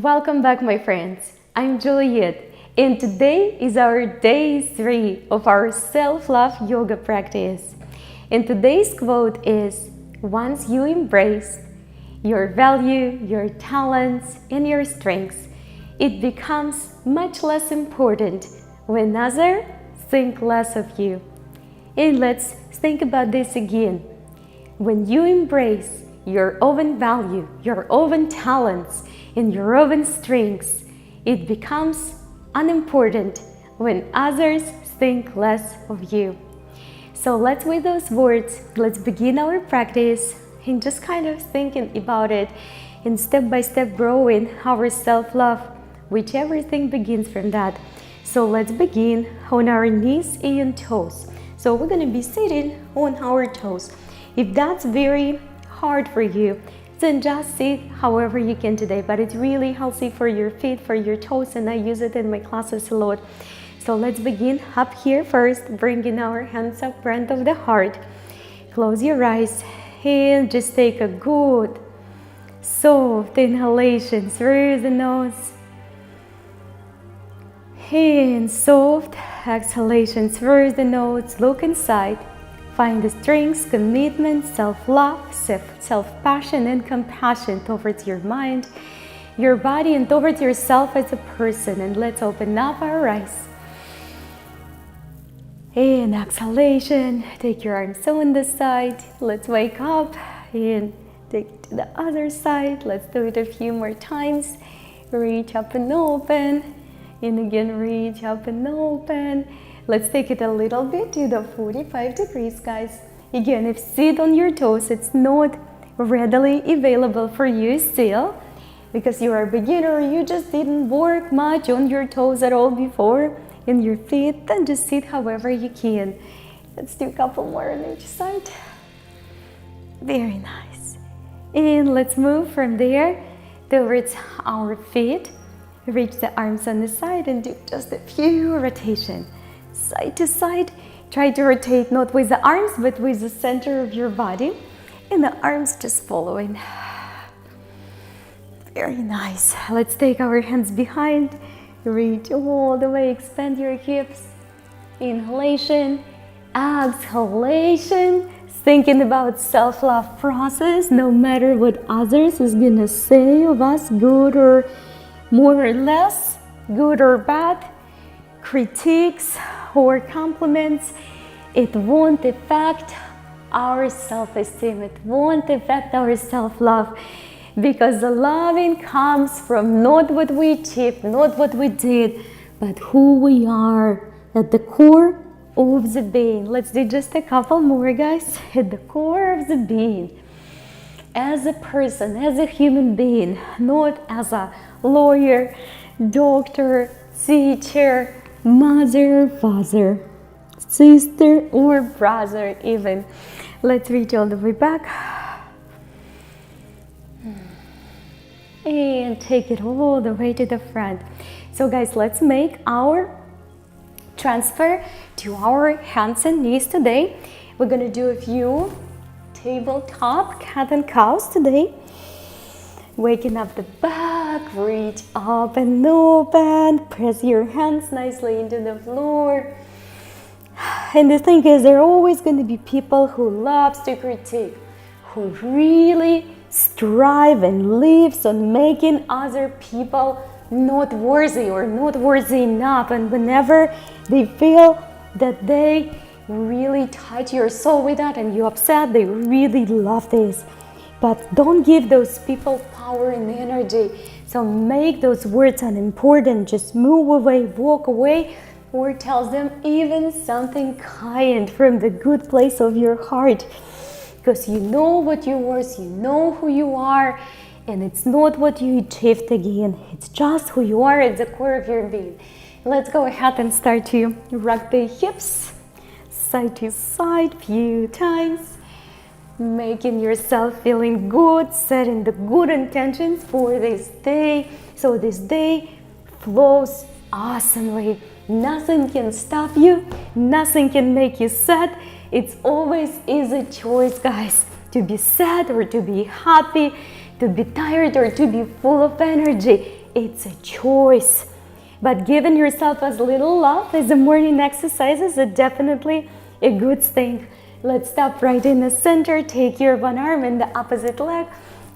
Welcome back, my friends. I'm Juliet, and today is our day 3 of our self-love yoga practice. And today's quote is, once you embrace your value, your talents, and your strengths, it becomes much less important when others think less of you. And let's think about this again. When you embrace your own value, your own talents, and your own strengths, it becomes unimportant when others think less of you. So let's, with those words, let's begin our practice and just kind of thinking about it and step by step growing our self-love, which everything begins from that. So let's begin on our knees and toes. So we're going to be sitting on our toes. If that's very hard for you, then just sit however you can today, but it's really healthy for your feet, for your toes, and I use it in my classes a lot. So let's begin up here first, bringing our hands up front of the heart. Close your eyes and just take a good soft inhalation through the nose and soft exhalation through the nose. Look inside. Find the strength, commitment, self-love, self-passion, and compassion towards your mind, your body, and towards yourself as a person. And let's open up our eyes. And exhalation, take your arms on the side. Let's wake up and take it to the other side. Let's do it a few more times. Reach up and open. And again, reach up and open. Let's take it a little bit to the 45 degrees, guys. Again, if sit on your toes, it's not readily available for you still because you are a beginner, you just didn't work much on your toes at all before in your feet, then just sit however you can. Let's do a couple more on each side. Very nice. And let's move from there towards our feet. Reach the arms on the side and do just a few rotations. Side to side, try to rotate not with the arms but with the center of your body and the arms just following. Very nice. Let's take our hands behind, reach all the way, expand your hips. Inhalation, exhalation, thinking about self-love process, no matter what others is gonna say of us, good or more or less, good or bad, critiques or compliments, it won't affect our self-esteem, it won't affect our self-love, because the loving comes from not what we achieved, not what we did, but who we are at the core of the being. Let's do just a couple more, guys. At the core of the being, as a person, as a human being, not as a lawyer, doctor, teacher, mother, father, sister, or brother even. Let's reach all the way back. And take it all the way to the front. So guys, let's make our transfer to our hands and knees today. We're gonna do a few tabletop cat and cows today. Waking up the back, reach up and open, press your hands nicely into the floor. And the thing is, there are always going to be people who loves to critique, who really strive and lives on making other people not worthy or not worthy enough. And whenever they feel that they really touch your soul with that and you're upset, they really love this. But don't give those people power and energy. So make those words unimportant. Just move away, walk away, or tell them even something kind from the good place of your heart. Because you know what you're worth, you know who you are, and it's not what you achieved again. It's just who you are at the core of your being. Let's go ahead and start to rock the hips side to side few times. Making yourself feeling good, setting the good intentions for this day. So this day flows awesomely. Nothing can stop you, nothing can make you sad. It's always is a choice, guys, to be sad or to be happy, to be tired or to be full of energy. it's a choice. But giving yourself as little love as the morning exercises is definitely a good thing. Let's stop right in the center. Take your one arm in the opposite leg.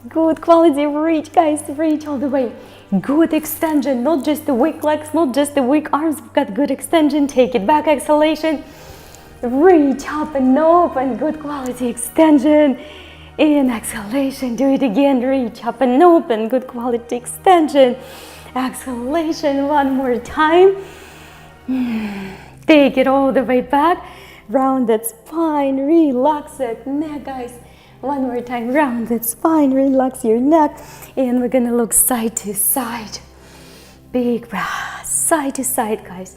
Good quality reach, guys. Reach all the way. Good extension, not just the weak legs, not just the weak arms. We've got good extension. Take it back, exhalation. Reach up and open. Good quality extension. In exhalation, do it again. Reach up and open. Good quality extension. Exhalation, one more time. Take it all the way back. Round that spine, relax that neck, guys. One more time, round that spine, relax your neck. And we're gonna look side to side. Big breath, side to side, guys.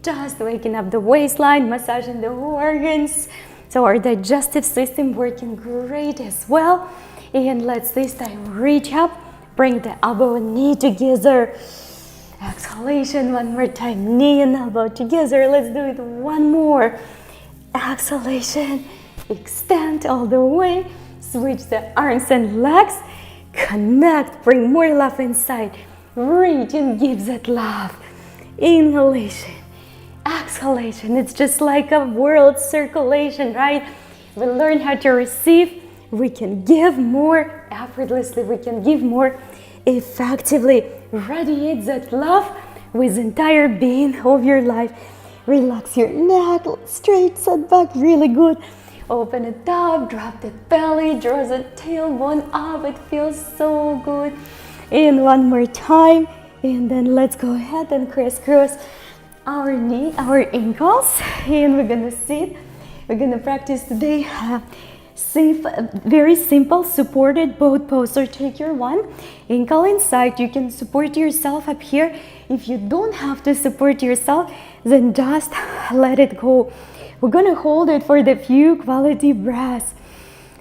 Just waking up the waistline, massaging the organs. So our digestive system working great as well. And let's this time reach up, bring the elbow and knee together. Exhalation, one more time, knee and elbow together. Let's do it one more. Exhalation, extend all the way. Switch the arms and legs. Connect, bring more love inside. Reach and give that love. Inhalation. Exhalation. It's just like a world circulation, right? We learn how to receive. We can give more effortlessly. We can give more effectively. Radiate that love with the entire being of your life. Relax your neck, straight set back, really good. Open it up, drop the belly, draw the tailbone up. It feels so good. And one more time. And then let's go ahead and crisscross our knee, our ankles, and we're gonna sit. We're gonna practice today safe, very simple supported boat pose. So take your one ankle inside. You can support yourself up here. If you don't have to support yourself, then just let it go. We're gonna hold it for the few quality breaths.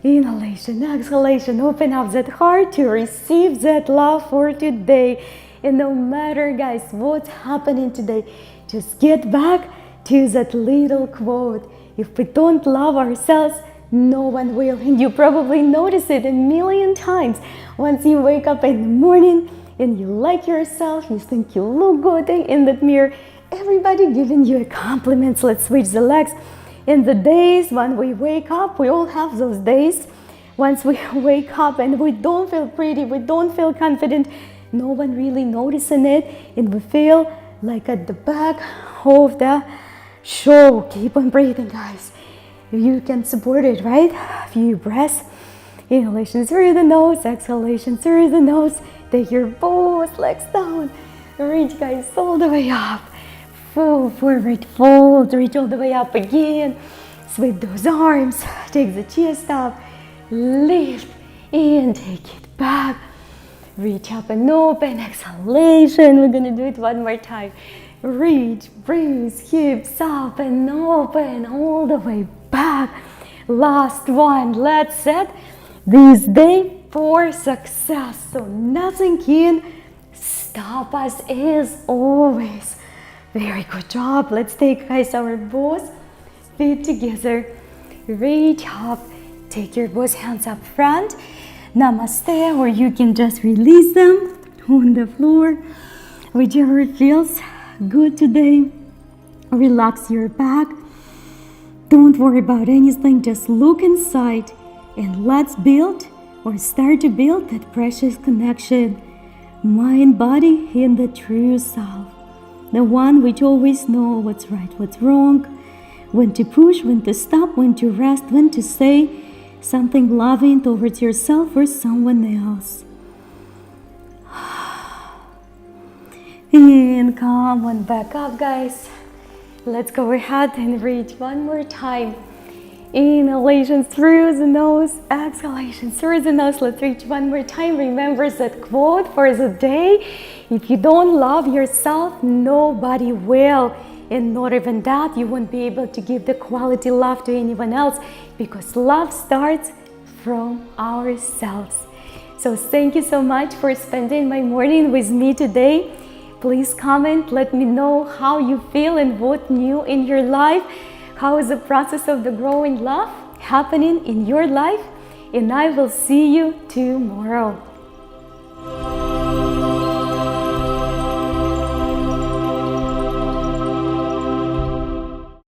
Inhalation, exhalation. Open up that heart to receive that love for today. And no matter, guys, what's happening today, just get back to that little quote. If we don't love ourselves, no one will. And you probably notice it a million times. Once you wake up in the morning and you like yourself, you think you look good in that mirror, everybody giving you a compliment. Let's switch the legs. In the days when we wake up, we all have those days. Once we wake up and we don't feel pretty, we don't feel confident, no one really noticing it, and we feel like at the back of the show. Keep on breathing, guys. You can support it, right? A few breaths. Inhalation through the nose, exhalation through the nose. Take your both legs down. Reach, guys, all the way up. Full forward fold. Reach all the way up again. Sweep those arms. Take the chest up. Lift and take it back. Reach up and open. Exhalation. We're gonna do it one more time. Reach, breathe, hips up and open all the way back. Last one. Let's set this day for success. So nothing can stop us as always. Very good job. Let's take, guys, our both feet together. Reach up. Take your both hands up front. Namaste, or you can just release them on the floor. Whichever feels good today. Relax your back. Don't worry about anything. Just look inside and let's build or start to build that precious connection. Mind, body, and the true self. The one which always knows what's right, what's wrong, when to push, when to stop, when to rest, when to say something loving towards yourself or someone else. And come on back up, guys. Let's go ahead and reach one more time. Inhalation through the nose, exhalation through the nose. Let's reach one more time. Remember that quote for the day. If you don't love yourself, nobody will. And not even that, you won't be able to give the quality love to anyone else, because love starts from ourselves. So thank you so much for spending my morning with me today. Please comment, let me know how you feel and what new in your life. How is the process of the growing love happening in your life? And I will see you tomorrow.